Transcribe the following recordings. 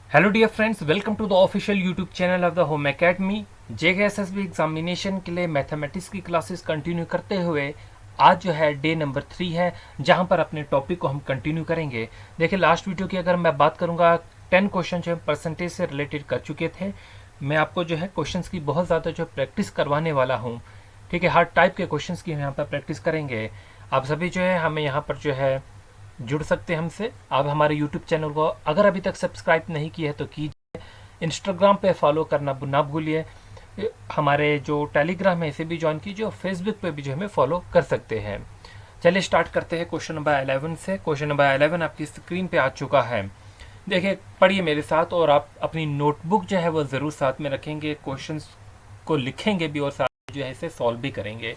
Hello dear friends, welcome to the official YouTube channel of the Home Academy. JKSSB examination के लिए mathematics की classes continue करते हुए आज जो है डे नंबर 3 है, जहां पर अपने टॉपिक को हम कंटिन्यू करेंगे। देखिए, लास्ट वीडियो की अगर मैं बात करूंगा 10 क्वेश्चन जो परसेंटेज से रिलेटेड कर चुके थे। मैं आपको जो है क्वेश्चंस की बहुत ज़्यादा जो प्रैक्टिस करवाने वाला हूँ। ठीक है, हर टाइप के क्वेश्चंस की हम यहाँ पर प्रैक्टिस करेंगे। आप सभी जो है हमें यहाँ पर जो है जुड़ सकते हैं हमसे। आप हमारे यूट्यूब चैनल को अगर अभी तक सब्सक्राइब नहीं किया है तो कीजिए। इंस्टाग्राम पे फॉलो करना ना भूलिए। हमारे जो टेलीग्राम है इसे भी ज्वाइन कीजिए और फेसबुक पे भी जो हमें फॉलो कर सकते हैं। चलिए स्टार्ट करते हैं क्वेश्चन नंबर 11 से। क्वेश्चन नंबर 11 आपकी स्क्रीन पे आ चुका है। देखिए, पढ़िए मेरे साथ और आप अपनी नोटबुक जो है वो ज़रूर साथ में रखेंगे, क्वेश्चंस को लिखेंगे भी और साथ में जो है इसे सॉल्व भी करेंगे।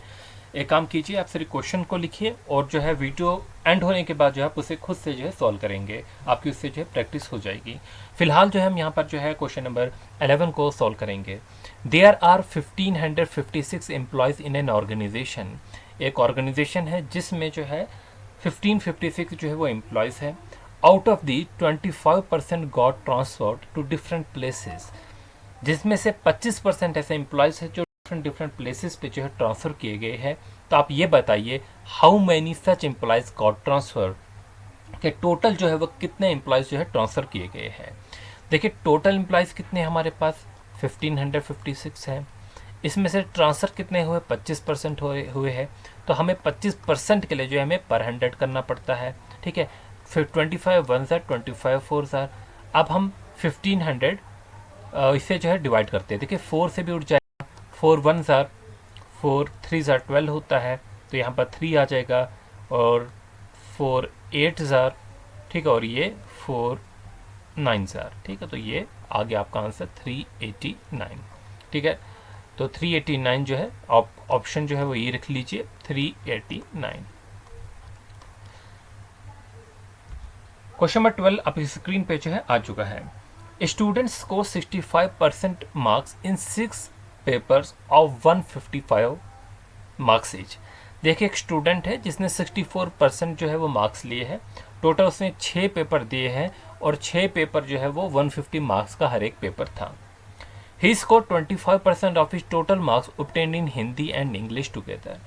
एक काम कीजिए, आप सिर्फ क्वेश्चन को लिखिए और जो है वीडियो एंड होने के बाद जो है आप उसे खुद से जो है सॉल्व करेंगे। आपकी उससे जो है प्रैक्टिस हो जाएगी। फिलहाल जो है हम यहाँ पर जो है क्वेश्चन नंबर 11 को सॉल्व करेंगे। There are 1556 employees in an organisation. एक ऑर्गेनाइजेशन है जिसमें जो है 1556 जो है वो एम्प्लॉयज़ है। Out of the 25% got transferred to different places. जिसमें से 25% ऐसे एम्प्लॉयज़ हैं जो डिफरेंट डिफरेंट प्लेसेस पे जो है ट्रांसफ़र किए गए हैं। तो आप ये बताइए, how many such employees got transfer, कि टोटल जो है वो कितने एम्प्लॉयज़ जो है ट्रांसफ़र किए गए हैं। देखिए, टोटल एम्प्लॉयज़ कितने हैं हमारे पास, 1556 हैं। इसमें से ट्रांसफ़र कितने हुए, 25% हुए हैं। तो हमें 25% के लिए जो है हमें पर 100 करना पड़ता है। ठीक है, फिर 25 वन ज़ार, 25 फोर ज़ार। अब हम 1500 इसे जो है डिवाइड करते हैं। देखिए, 4 से भी उठ जाएगा, 4 वन ज़ार, 4 थ्री ज़ार 12 होता है, तो यहाँ पर 3 आ जाएगा। और 4 8 ज़ार, ठीक है, और ये 4 9 ज़ार। ठीक है, तो ये आ गया आपका आंसर 389। ठीक है, तो 389 जो है ऑप्शन जो है वो ये रख लीजिए, 389। क्वेश्चन नंबर 12 आपकी स्क्रीन पे जो है आ चुका है। स्टूडेंट्स को 65% marks in 6 papers of 155 marks each. देखिए, एक स्टूडेंट है जिसने 64% जो है वो मार्क्स लिए हैं। टोटल उसने 6 पेपर दिए हैं और 6 पेपर जो है वो 150 मार्क्स का हर एक पेपर था। He score 25% of his total marks obtained in Hindi and English together.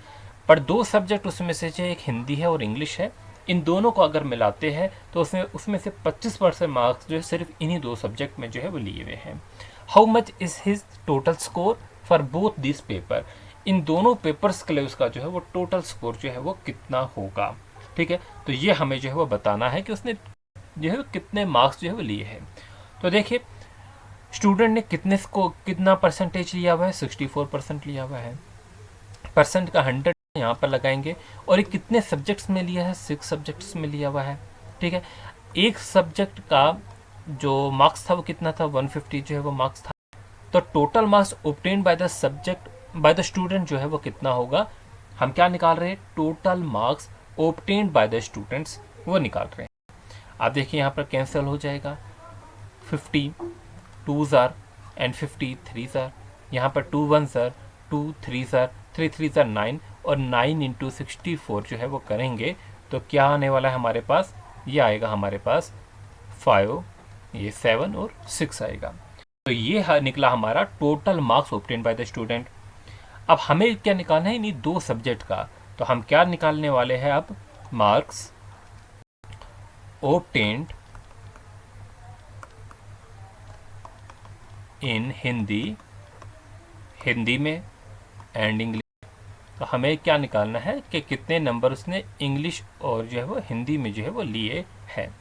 पर दो सब्जेक्ट उसमें से जो एक हिंदी है और इंग्लिश है, इन दोनों को अगर मिलाते हैं तो उसमें से 25% मार्क्स जो है सिर्फ इन्हीं दो सब्जेक्ट में जो है वो लिए हुए हैं। How much is his total score for both this paper. इन दोनों पेपर्स के लिए उसका जो है वो टोटल स्कोर जो है वो कितना होगा। ठीक है, तो ये हमें जो है वो बताना है कि उसने जो है कितने मार्क्स जो है वो लिए हैं। तो देखिए, स्टूडेंट ने कितना परसेंटेज लिया हुआ है, 64% लिया हुआ है। परसेंट का 100 यहाँ पर लगाएंगे। और ये कितने सब्जेक्ट्स में लिया है, 6 सब्जेक्ट्स में लिया हुआ है। ठीक है, एक सब्जेक्ट का जो मार्क्स था वो कितना था, 150 जो है वो मार्क्स था। तो total marks obtained by the subject by the student जो है वो कितना होगा। हम क्या निकाल रहे हैं, total marks obtained by the students वो निकाल रहे हैं। आप देखिए, यहाँ पर कैंसिल हो जाएगा, 50 2 ज़ार एंड 50 3 ज़ार। यहाँ पर 2 1 ज़ार, 2 3 ज़ार, 3 3 ज़ार 9, और 9 इंटू 64 जो है वो करेंगे तो क्या आने वाला है हमारे पास, ये आएगा हमारे पास 5, ये 7 और 6 आएगा। तो ये निकला हमारा total marks obtain by the student. अब हमें क्या निकालना है, इन्हीं दो सब्जेक्ट का। तो हम क्या निकालने वाले हैं अब, मार्क्स ऑब्टेन्ड इन हिंदी में एंड इंग्लिश। तो हमें क्या निकालना है कि कितने नंबर उसने इंग्लिश और जो है वो हिंदी में जो है वो लिए हैं।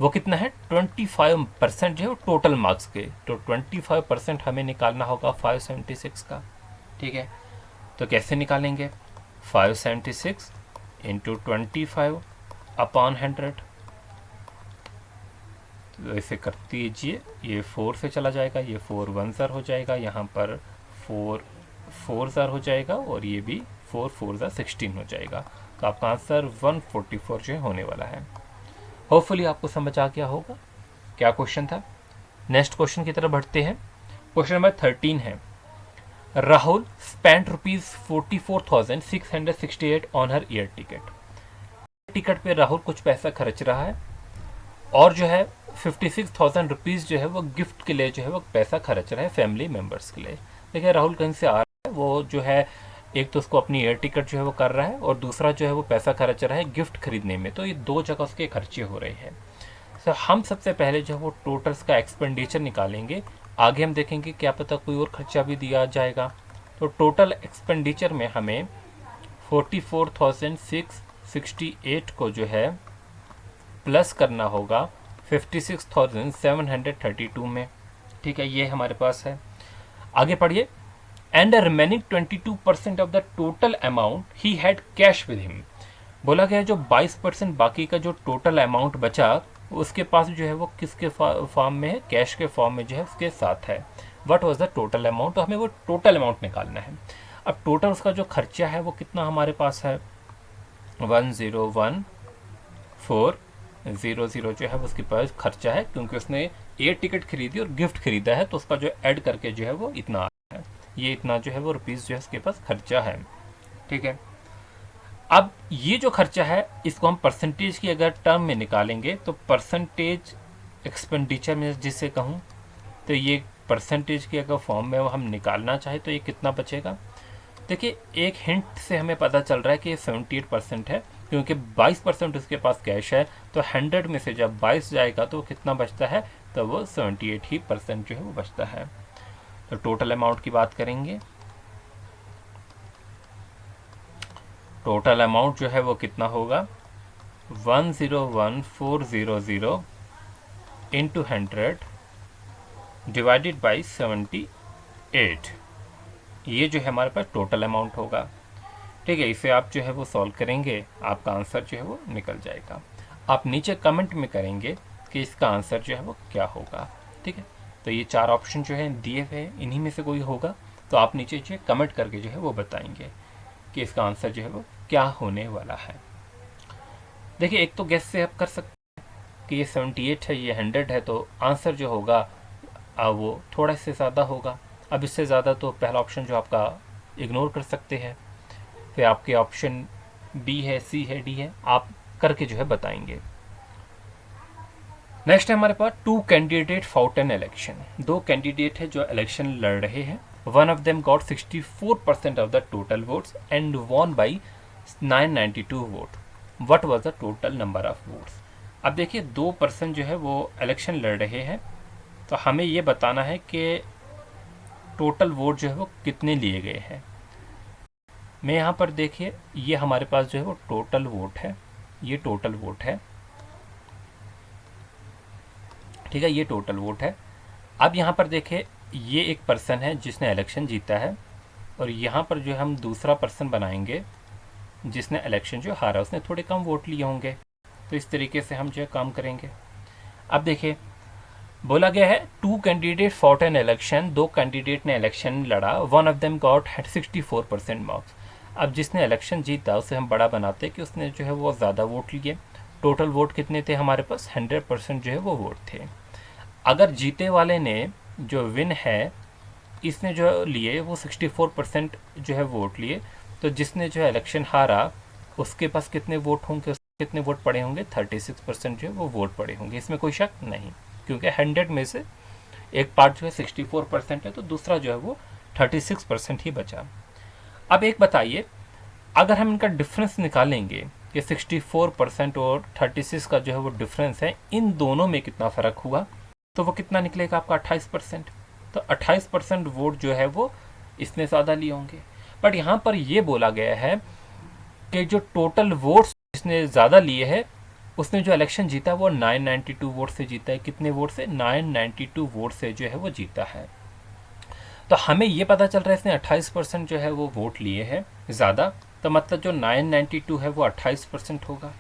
वो कितना है, 25% जो है वो टोटल मार्क्स के। तो 25% हमें निकालना होगा 576 का। ठीक है, तो कैसे निकालेंगे, 576 इंटू 25 अपॉन 100। तो ऐसे कर दीजिए, ये 4 से चला जाएगा, ये 4 1 ज़ार हो जाएगा, यहाँ पर 4 4 ज़ार हो जाएगा, और ये भी 4 4 ज़ार 16 हो जाएगा। तो आपका आंसर 144 जो होने वाला है। होपफुली आपको समझ आ गया होगा क्या क्वेश्चन था। नेक्स्ट क्वेश्चन की तरफ बढ़ते हैं। क्वेश्चन नंबर 13 है, Rahul spent ₹44,668 on her air ticket. Ticket पे राहुल कुछ पैसा खर्च रहा है और जो है 56,000 रुपीज़ जो है वो गिफ्ट के लिए जो है वो पैसा खर्च रहा है फैमिली मेम्बर्स के लिए। देखिए राहुल कहीं से आ रहा है, वो जो है एक तो उसको अपनी एयर टिकट जो है वो कर रहा है और दूसरा जो है वो पैसा खर्च रहा है गिफ्ट खरीदने में, तो ये दो जगह उसके खर्चे हो रहे हैं। तो हम सबसे पहले जो है वो टोटल्स का एक्सपेंडिचर निकालेंगे, आगे हम देखेंगे क्या पता कोई और खर्चा भी दिया जाएगा। तो टोटल एक्सपेंडिचर में हमें 44,668 को जो है प्लस करना होगा 56,732 में। ठीक है, ये हमारे पास है। आगे पढ़िए। And remaining 22% of the total amount he had cash with him. बोला गया जो 22% बाकी का जो टोटल अमाउंट बचा उसके पास जो है वो किसके फॉर्म में है, कैश के फॉर्म में जो है उसके साथ है। What was the total amount, तो हमें वो टोटल अमाउंट निकालना है। अब टोटल उसका जो खर्चा है वो कितना हमारे पास है, 101,400 जो है उसके पास खर्चा है, क्योंकि उसने एयर टिकट खरीदी और गिफ्ट खरीदा है, तो उसका जो ऐड करके जो है वो इतना आता है। ये इतना जो है वो रुपीज़ जो है उसके पास खर्चा है। ठीक है, अब ये जो खर्चा है इसको हम परसेंटेज की अगर टर्म में निकालेंगे तो परसेंटेज एक्सपेंडिचर में जिसे कहूँ तो ये परसेंटेज की अगर फॉर्म में हम निकालना चाहे तो ये कितना बचेगा। देखिए एक हिंट से हमें पता चल रहा है कि ये 78% है, क्योंकि 22% उसके पास कैश है, तो 100 में से जब 22 जाएगा तो कितना बचता है, तो वो 78 ही % जो है वो बचता है। तो टोटल अमाउंट की बात करेंगे, टोटल अमाउंट जो है वो कितना होगा, 101,400 इंटू 100 डिवाइडेड बाई 78, ये जो है हमारे पास टोटल अमाउंट होगा। ठीक है, इसे आप जो है वो सॉल्व करेंगे, आपका आंसर जो है वो निकल जाएगा। आप नीचे कमेंट में करेंगे कि इसका आंसर जो है वो क्या होगा। ठीक है, तो ये 4 ऑप्शन जो है दिए हुए हैं, इन्हीं में से कोई होगा तो आप नीचे जो कमेंट करके जो है वो बताएंगे कि इसका आंसर जो है वो क्या होने वाला है। देखिए एक तो गेस से आप कर सकते हैं कि ये 78 है, ये 100 है, तो आंसर जो होगा वो थोड़ा से ज़्यादा होगा। अब इससे ज़्यादा तो पहला ऑप्शन जो आपका इग्नोर कर सकते हैं, फिर आपके ऑप्शन बी है, सी है, डी है, आप करके जो है बताएंगे। नेक्स्ट है हमारे पास 2 candidate fought an election. 2 candidate है जो इलेक्शन लड़ रहे हैं। One of them got 64% of the total votes and won by 992 vote. What was the total number of votes. अब देखिए 2% जो है वो इलेक्शन लड़ रहे हैं, तो हमें ये बताना है कि टोटल वोट जो है वो कितने लिए गए हैं। मैं यहाँ पर देखिए ये हमारे पास जो है वो टोटल वोट है, ये टोटल वोट है। ठीक है, ये टोटल वोट है। अब यहाँ पर देखिए ये एक पर्सन है जिसने इलेक्शन जीता है, और यहाँ पर जो हम दूसरा पर्सन बनाएंगे जिसने इलेक्शन जो हारा, उसने थोड़े कम वोट लिए होंगे, तो इस तरीके से हम जो है काम करेंगे। अब देखिए बोला गया है 2 candidate fought an election, 2 candidate ने इलेक्शन लड़ा, one of them got 64% marks. अब जिसने इलेक्शन जीता उसे हम बड़ा बनाते कि उसने जो है वो ज़्यादा वोट लिए। टोटल वोट कितने थे हमारे पास, 100% जो है वो वोट थे। अगर जीते वाले ने जो विन है इसने जो लिए वो 64% जो है वोट लिए, तो जिसने जो है इलेक्शन हारा उसके पास कितने वोट होंगे, उसके कितने वोट पड़े होंगे, 36% जो है वो वोट पड़े होंगे। इसमें कोई शक नहीं, क्योंकि 100 में से एक पार्ट जो है 64% है, तो दूसरा जो है वो 36% ही बचा। अब एक बताइए, अगर हम इनका डिफरेंस निकालेंगे कि 64% और 36 का जो है वो डिफरेंस है, इन दोनों में कितना फ़र्क हुआ, तो वो कितना निकलेगा आपका 28%। तो 28% वोट जो है वो इसने ज़्यादा लिए होंगे। बट यहाँ पर ये बोला गया है कि जो टोटल वोट्स इसने ज़्यादा लिए हैं, उसने जो इलेक्शन जीता वो 992 वोट से जीता है। कितने वोट से, 992 वोट से जो है वो जीता है। तो हमें ये पता चल रहा है इसने 28% जो है वो वोट लिए हैं ज़्यादा, तो मतलब जो 992 है वो 28% होगा।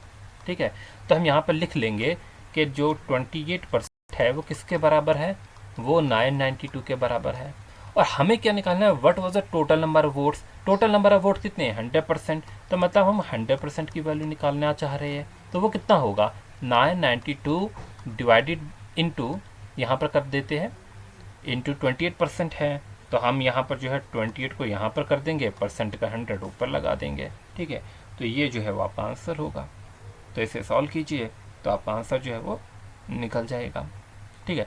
ठीक है, तो हम यहाँ पर लिख लेंगे कि जो 28% है वो किसके बराबर है, वो 992 के बराबर है। और हमें क्या निकालना है, what was the total number of votes. Total number of vote कितने हैं, 100%, तो मतलब हम 100% की वैल्यू निकालना चाह रहे हैं। तो वो कितना होगा, 992 डिवाइडेड इंटू, यहाँ पर कर देते हैं, इंटू 28% है, तो हम यहाँ पर जो है 28 को यहाँ पर कर देंगे, परसेंट का 100 ऊपर लगा देंगे। ठीक है, तो ये जो है वो आपका आंसर होगा। तो इसे सॉल्व कीजिए तो आपका आंसर जो है वो निकल जाएगा। ठीक है,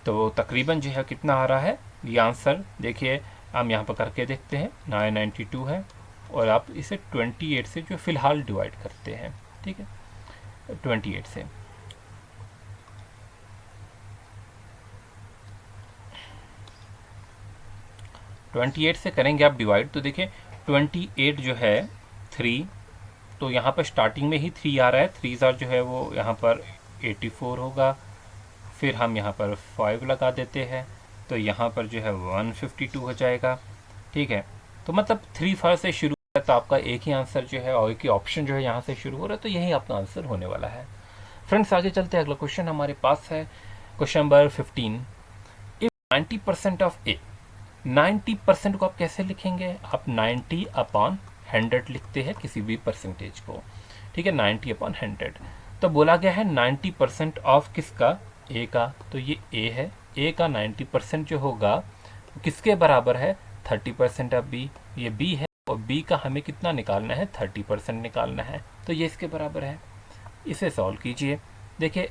तो तकरीबन जो है कितना आ रहा है ये आंसर, देखिए हम यहाँ पर करके देखते हैं, 992 है और आप इसे 28 से जो फ़िलहाल डिवाइड करते हैं। ठीक है, 28 से। ट्वेंटी एट से करेंगे आप डिवाइड, तो देखिए 28 जो है 3, तो यहाँ पर स्टार्टिंग में ही 3 आ रहा है, 3 ज़ार जो है वो यहाँ पर 84 होगा। फिर हम यहाँ पर 5 लगा देते हैं, तो यहाँ पर जो है 152 हो जाएगा। ठीक है, तो मतलब 3 से शुरू है, तो आपका एक ही आंसर जो है और एक ही ऑप्शन जो है यहाँ से शुरू हो रहा है, तो यही आपका आंसर होने वाला है। फ्रेंड्स आगे चलते हैं, अगला क्वेश्चन हमारे पास है क्वेश्चन नंबर 15। इफ 90% ऑफ ए, 90% को आप कैसे लिखेंगे, आप 90/100 लिखते हैं किसी भी परसेंटेज को। ठीक है, 90/100, तो बोला गया है 90% ऑफ किसका, ए का, तो ये ए है। ए का 90% जो होगा किसके बराबर है, 30% ऑफ बी, ये बी है और बी का हमें कितना निकालना है, 30% निकालना है, तो ये इसके बराबर है। इसे सॉल्व कीजिए, देखिए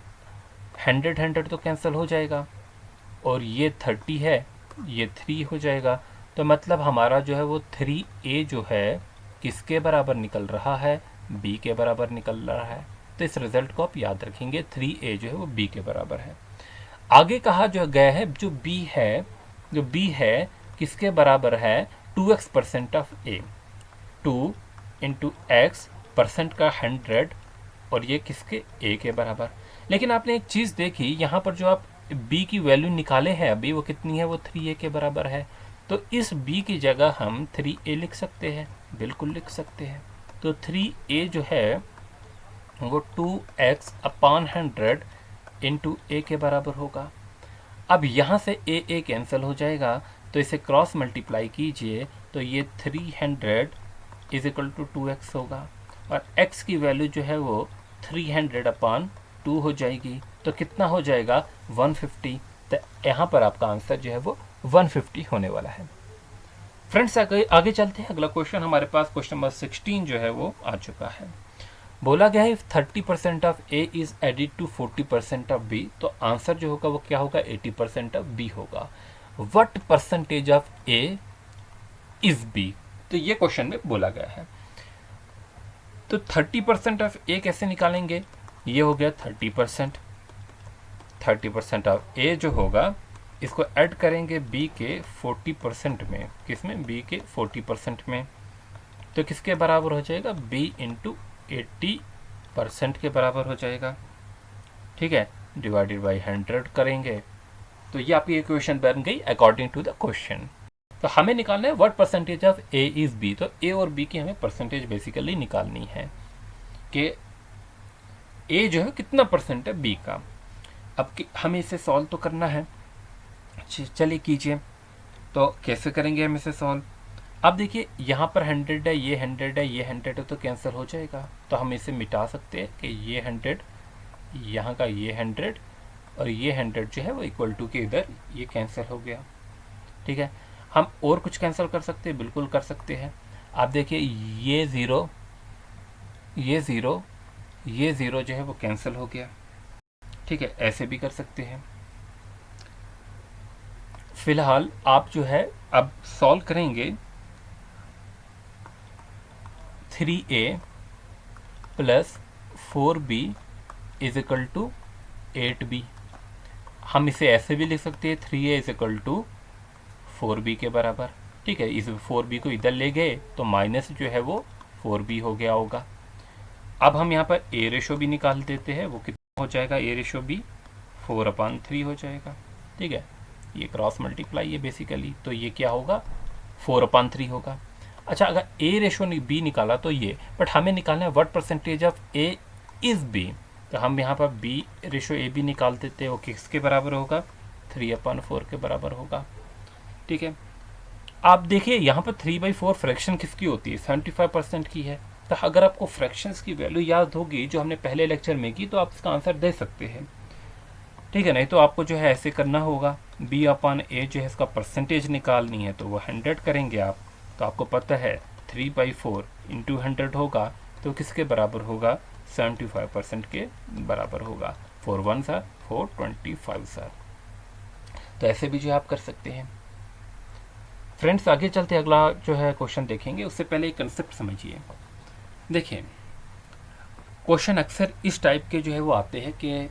100 तो कैंसिल हो जाएगा और ये 30 है, ये 3 हो जाएगा, तो मतलब हमारा जो है वो 3a जो है किसके बराबर निकल रहा है, b के बराबर निकल रहा है। तो इस रिजल्ट को आप याद रखेंगे, 3a जो है वो b के बराबर है। आगे कहा जो गया है जो b है, जो b है किसके बराबर है, 2x% of a, 2 into x percent का 100 और ये किसके, a के बराबर। लेकिन आपने एक चीज़ देखी, यहाँ पर जो आप b की वैल्यू निकाले हैं अभी, वो कितनी है, वो 3a के बराबर है, तो इस b की जगह हम 3a लिख सकते हैं, बिल्कुल लिख सकते हैं। तो 3a जो है वो 2x/100 इंटू a के बराबर होगा। अब यहाँ से a कैंसिल हो जाएगा, तो इसे क्रॉस मल्टीप्लाई कीजिए, तो ये 300 इज इक्वल टू 2x होगा और x की वैल्यू जो है वो 300/2 हो जाएगी, तो कितना हो जाएगा, 150। तो यहाँ पर आपका आंसर जो है वो 150 होने वाला है। फ्रेंड्स आगे चलते हैं, अगला क्वेश्चन हमारे पास क्वेश्चन नंबर 16 जो है वो आ चुका है। बोला गया है if 30% of A is added to 40% of B, तो आंसर जो होगा वो क्या होगा, 80% ऑफ बी होगा। What percentage of A is B, तो ये क्वेश्चन में बोला गया है। तो 30% ऑफ ए कैसे निकालेंगे, ये हो गया 30%, 30% ऑफ ए जो होगा इसको ऐड करेंगे बी के 40% में, किसमें, बी के 40% में, तो किसके बराबर हो जाएगा, बी इंटू 80% के बराबर हो जाएगा। ठीक है, डिवाइडेड बाई 100 करेंगे, तो ये आपकी इक्वेशन बन गई अकॉर्डिंग टू द क्वेश्चन। तो हमें निकालना है what percentage of A is B, तो ए और बी की हमें परसेंटेज बेसिकली निकालनी है कि ए जो है कितना परसेंट है बी का। अब हमें इसे सॉल्व तो करना है, चलिए कीजिए। तो कैसे करेंगे हम इसे सॉल्व, अब देखिए यहाँ पर 100 है, ये 100 है, ये 100 है, तो कैंसिल हो जाएगा, तो हम इसे मिटा सकते हैं कि ये 100, यहाँ का ये 100 और ये 100 जो है वो इक्वल टू के इधर ये कैंसिल हो गया। ठीक है, हम और कुछ कैंसिल कर सकते हैं, बिल्कुल कर सकते हैं। आप देखिए ये ज़ीरो, ये ज़ीरो, ये ज़ीरो जो है वो कैंसिल हो गया। ठीक है, ऐसे भी कर सकते हैं। फिलहाल आप जो है अब सॉल्व करेंगे, 3a plus 4b is equal to 8b। हम इसे ऐसे भी लिख सकते हैं, 3a is equal to 4b के बराबर। ठीक है, इस 4b को इधर ले गए तो माइनस जो है वो 4b हो गया होगा। अब हम यहाँ पर a रेशो भी निकाल देते हैं, वो कितना हो जाएगा, a रेशो भी 4/3 हो जाएगा। ठीक है, ये क्रॉस मल्टीप्लाई है बेसिकली, तो ये क्या होगा, 4/3 होगा। अच्छा, अगर a रेशो बी निकाला तो ये, बट हमें निकालना है what percentage of a is b, तो हम यहाँ पर b रेशो ए बी निकाल देते हैं, वो किसके बराबर होगा, 3/4 के बराबर होगा। ठीक है, आप देखिए यहाँ पर 3/4 फ्रैक्शन किसकी होती है, 75% की है। तो अगर आपको फ्रैक्शंस की वैल्यू याद होगी जो हमने पहले लेक्चर में की, तो आप इसका आंसर दे सकते हैं। ठीक है, नहीं तो आपको जो है ऐसे करना होगा, b/a जो है इसका परसेंटेज निकालनी है, तो वो 100 करेंगे आप, तो आपको पता है 3/4 इंटू 100 होगा, तो किसके बराबर होगा, 75% के बराबर होगा। 4 1 सर 4 25 सर। तो ऐसे भी जो है आप कर सकते हैं। फ्रेंड्स आगे चलते अगला जो है क्वेश्चन देखेंगे, उससे पहले एक कंसेप्ट समझिए। देखिए क्वेश्चन अक्सर इस टाइप के जो है वो आते हैं कि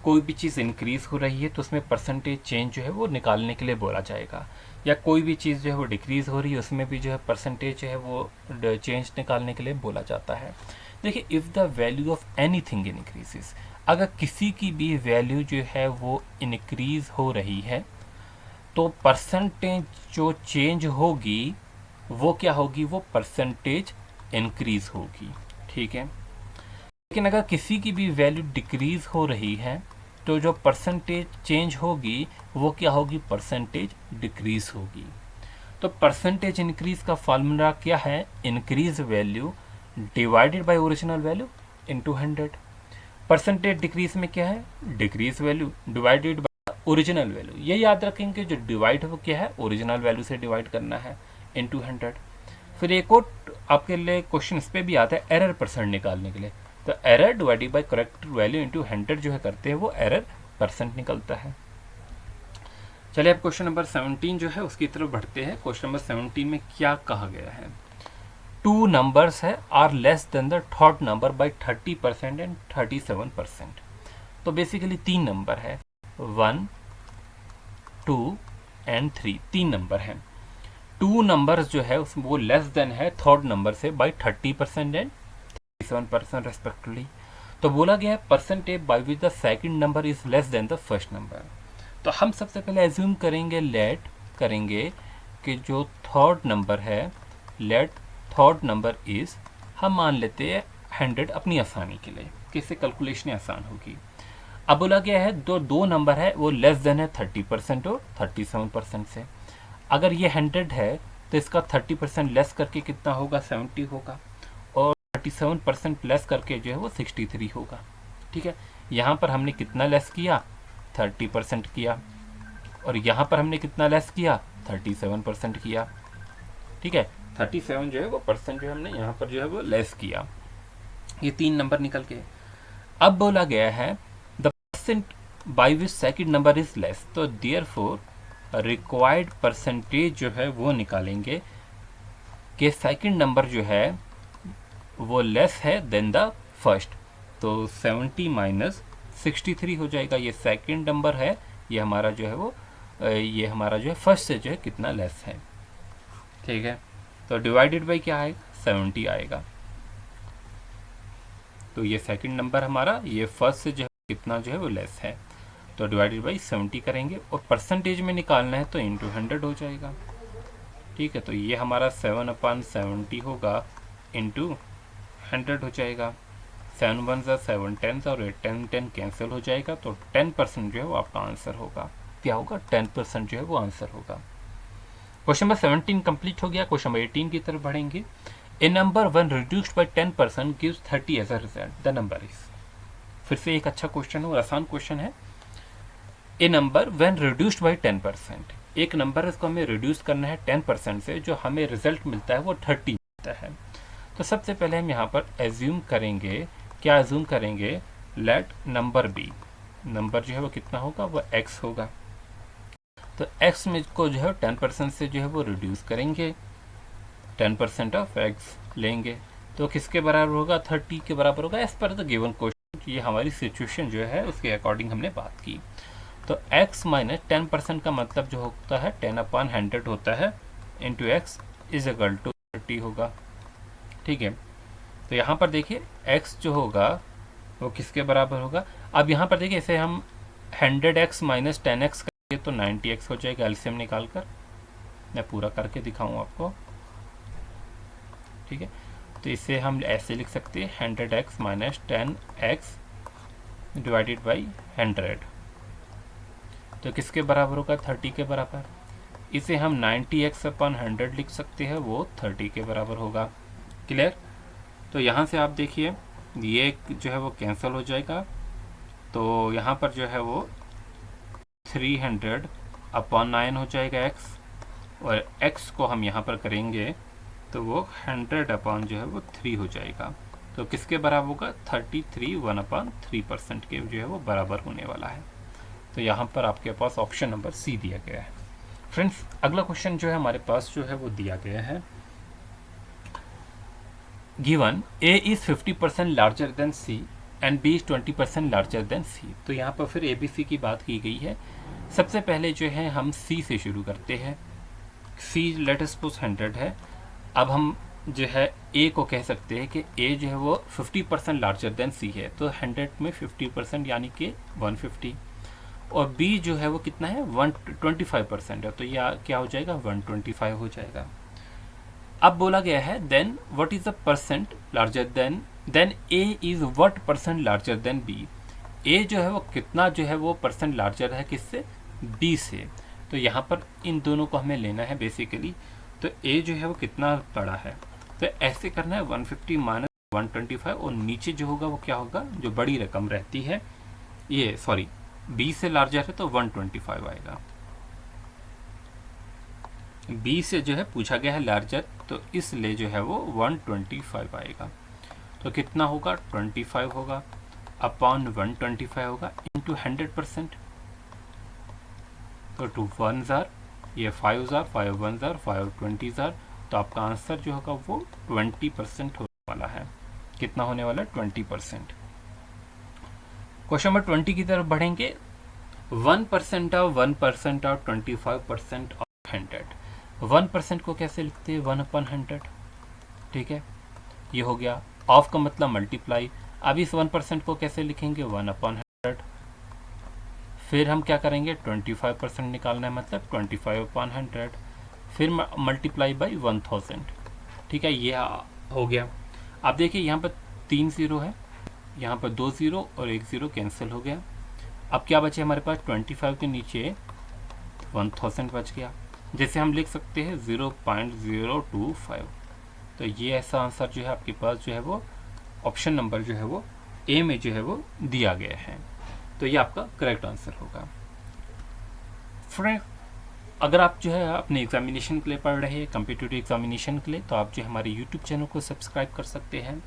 कोई भी चीज़ इंक्रीज़ हो रही है तो उसमें परसेंटेज चेंज जो है वो निकालने के लिए बोला जाएगा, या कोई भी चीज़ जो है वो डिक्रीज़ हो रही है उसमें भी जो है परसेंटेज जो है वो चेंज निकालने के लिए बोला जाता है। देखिए if the value of any thing increases, अगर किसी की भी वैल्यू जो है वो इंक्रीज़ हो रही है तो परसेंटेज जो चेंज होगी वो क्या होगी, वो परसेंटेज इंक्रीज़ होगी। ठीक है, लेकिन अगर किसी की भी वैल्यू डिक्रीज़ हो रही है तो जो परसेंटेज चेंज होगी वो क्या होगी, परसेंटेज डिक्रीज़ होगी। तो परसेंटेज इंक्रीज़ का फार्मूला क्या है, increase value divided by original value into 100। Percentage decrease में क्या है, decrease value divided by original value. ये याद रखेंगे जो डिवाइड वो क्या है, ओरिजिनल वैल्यू से डिवाइड करना है इनटू 100। फिर एक और आपके लिए क्वेश्चन इस पर भी आता है एरर परसेंट निकालने के लिए। तो error divided by correct value into 100 जो है करते हैं वो एरर परसेंट निकलता है। चलिए अब क्वेश्चन नंबर 17 जो है उसकी तरफ बढ़ते हैं। क्वेश्चन नंबर 17 में क्या कहा गया है, टू नंबर्स है are less than the third number by 30% and 37%। तो बेसिकली तीन नंबर है 1 2 एंड 3, तीन नंबर हैं। टू नंबर्स जो है उसमें वो लेस देन है थर्ड नंबर से बाय 30% एंड 37% रेस्पेक्टिवली। तो बोला गया है percentage by which the second number is less than the first number. तो हम सबसे पहले एज्यूम करेंगे, लेट करेंगे कि जो थर्ड नंबर है, लेट थर्ड नंबर इज, हम मान लेते हैं 100 अपनी आसानी के लिए कि इससे कैलकुलेशन आसान होगी। अब बोला गया है दो नंबर है वो लेस देन है 30% और 37% से। अगर ये 100 है तो इसका 30% लेस करके कितना होगा, 70 होगा, और 37% लेस करके जो है वो 63 होगा। ठीक है, यहाँ पर हमने कितना लेस किया, 30% किया, और यहाँ पर हमने कितना लेस किया, 37% किया। ठीक है, 37 जो है वो परसेंट जो है हमने यहाँ पर जो है वो लेस किया। ये तीन नंबर निकल के। अब बोला गया है the percent by which second number is less, तो देयर फोर रिक्वायर्ड परसेंटेज जो है वो निकालेंगे कि सेकंड नंबर जो है वो लेस है देन द फर्स्ट। तो 70 माइनस 63 हो जाएगा। ये सेकंड नंबर है, ये हमारा जो है वो ये हमारा जो है फर्स्ट से जो है कितना लेस है। ठीक है, तो डिवाइडेड बाई क्या आएगा, 70 आएगा। तो ये सेकंड नंबर हमारा ये फर्स्ट से जो है कितना जो है वो लेस है, तो डिवाइडेड बाई 70 करेंगे, और परसेंटेज में निकालना है तो इंटू 100 हो जाएगा। ठीक है, तो ये हमारा 7/70 होगा, इंटू 100 हो जाएगा। 7 1 7 10 और 10 10 कैंसिल हो जाएगा, तो 10% जो है वो आपका आंसर होगा। क्या होगा, 10% जो है वो आंसर होगा। क्वेश्चन नंबर 17 कंप्लीट हो गया। क्वेश्चन नंबर 18 की तरफ बढ़ेंगे। A number when reduced by 10% gives 30 as a result, the number is. फिर से एक अच्छा क्वेश्चन है और आसान क्वेश्चन है। ए नंबर व्हेन रिड्यूस्ड बाय 10%, एक नंबर इसको हमें रिड्यूस करना है 10% से, जो हमें रिजल्ट मिलता है वो 30 मिलता है। तो सबसे पहले हम यहाँ पर एज्यूम करेंगे, क्या एज्यूम करेंगे, लेट नंबर बी, नंबर जो है वो कितना होगा, वो x होगा। तो x में को जो है 10% से जो है वो रिड्यूस करेंगे, 10% ऑफ x लेंगे, तो किसके बराबर होगा, 30 के बराबर होगा as per the given question. ये हमारी सिचुएशन जो है उसके अकॉर्डिंग हमने बात की। तो x माइनस 10% का मतलब जो होता है 10/100 होता है, into X is equal to 30 होगा। ठीक है, तो यहाँ पर देखिए x जो होगा वो किसके बराबर होगा। अब यहाँ पर देखिए इसे हम 100x माइनस 10x करेंगे तो 90x हो जाएगा, एलसीएम निकाल कर। मैं पूरा करके दिखाऊँ आपको। ठीक है, तो इसे हम ऐसे लिख सकते हैं 100x minus 10x divided by 100, तो किसके बराबर होगा, 30 के बराबर। इसे हम 90x/100 लिख सकते हैं, वो 30 के बराबर होगा। क्लियर। तो यहाँ से आप देखिए ये जो है वो कैंसिल हो जाएगा, तो यहाँ पर जो है वो 300/9 हो जाएगा x, और x को हम यहाँ पर करेंगे तो वो 100 अपॉन जो है वो 3 हो जाएगा। तो किसके बराबर होगा? 33 1/3% के जो है वो बराबर होने वाला है। तो यहाँ पर आपके पास ऑप्शन नंबर सी दिया गया है। फ्रेंड्स, अगला क्वेश्चन जो है हमारे पास जो है वो दिया गया है, given A is 50% larger than C and B is 20% larger than C. तो यहाँ पर फिर ए बी सी की बात की गई है। सबसे पहले जो है हम सी से शुरू करते हैं। सी लेट अस सपोज 100 है। अब हम जो है ए को कह सकते हैं कि ए जो है वो 50% लार्जर देन सी है, तो 100 में 50% यानी कि 150, और बी जो है वो कितना है? 125% है, तो यह क्या हो जाएगा? 125 हो जाएगा। अब बोला गया है then what is the percent larger than A is what percent larger than B. A जो है वो कितना जो है वो परसेंट लार्जर है किससे? बी से। तो यहाँ पर इन दोनों को हमें लेना है बेसिकली। तो ए जो है वो कितना बड़ा है, तो ऐसे करना है 150 माइनस 125, और नीचे जो होगा वो क्या होगा? जो बड़ी रकम रहती है, ये सॉरी बी से लार्जर है तो 125 आएगा। बी से जो है पूछा गया है लार्जर, तो इसलिए जो है वो 125 आएगा। तो कितना होगा? 25 होगा अपॉन 125 होगा इंटू 100%। तो 2 1 जार, ये 5 जार, 5 1 जार, 5 20 जार, तो आपका आंसर जो होगा वो 20% होने वाला है। कितना होने वाला है? 20%। क्वेश्चन नंबर 20 की तरफ बढ़ेंगे। 1% ऑफ 1% ऑफ 25% ऑफ 100। 1% को कैसे लिखते हैं? 1/100। ठीक है, ये हो गया। ऑफ का मतलब मल्टीप्लाई। अब इस 1% को कैसे लिखेंगे? 1/100। फिर हम क्या करेंगे? 25% निकालना है, मतलब 25/100, फिर मल्टीप्लाई बाई 1000। ठीक है, ये हो गया। आप देखिए यहाँ पर 3 0 है, यहाँ पर 2 0 और 1 0 कैंसिल हो गया। अब क्या बचे हमारे पास? 25 के नीचे 1000 बच गया, जैसे हम लिख सकते हैं 0.025। तो ये ऐसा आंसर जो है आपके पास जो है वो ऑप्शन नंबर जो है वो ए में जो है वो दिया गया है। तो ये आपका करेक्ट आंसर होगा। फ्रेंड, अगर आप जो है अपने एग्जामिनेशन के लिए पढ़ रहे हैं, कम्पिटिटिव एग्जामिनेशन के लिए, तो आप जो हमारे यूट्यूब चैनल को सब्सक्राइब कर सकते हैं।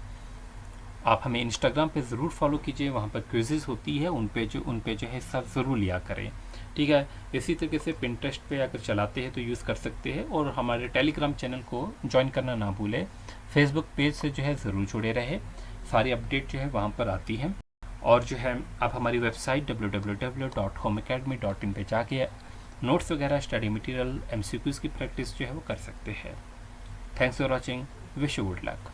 आप हमें इंस्टाग्राम पे ज़रूर फॉलो कीजिए, वहाँ पर क्विज़ेस होती है, उन पे जो है हिस्सा ज़रूर लिया करें। ठीक है, इसी तरीके से पिंटरेस्ट पे अगर चलाते हैं तो यूज़ कर सकते हैं, और हमारे टेलीग्राम चैनल को ज्वाइन करना ना भूलें। फेसबुक पेज से जो है ज़रूर जुड़े रहे, सारी अपडेट जो है वहाँ पर आती हैं। और जो है आप हमारी वेबसाइट www.homeacademy.in पे जाके नोट्स वगैरह, स्टडी मटेरियल, MCQs की प्रैक्टिस जो है वो कर सकते हैं। Thanks for watching, wish you good luck.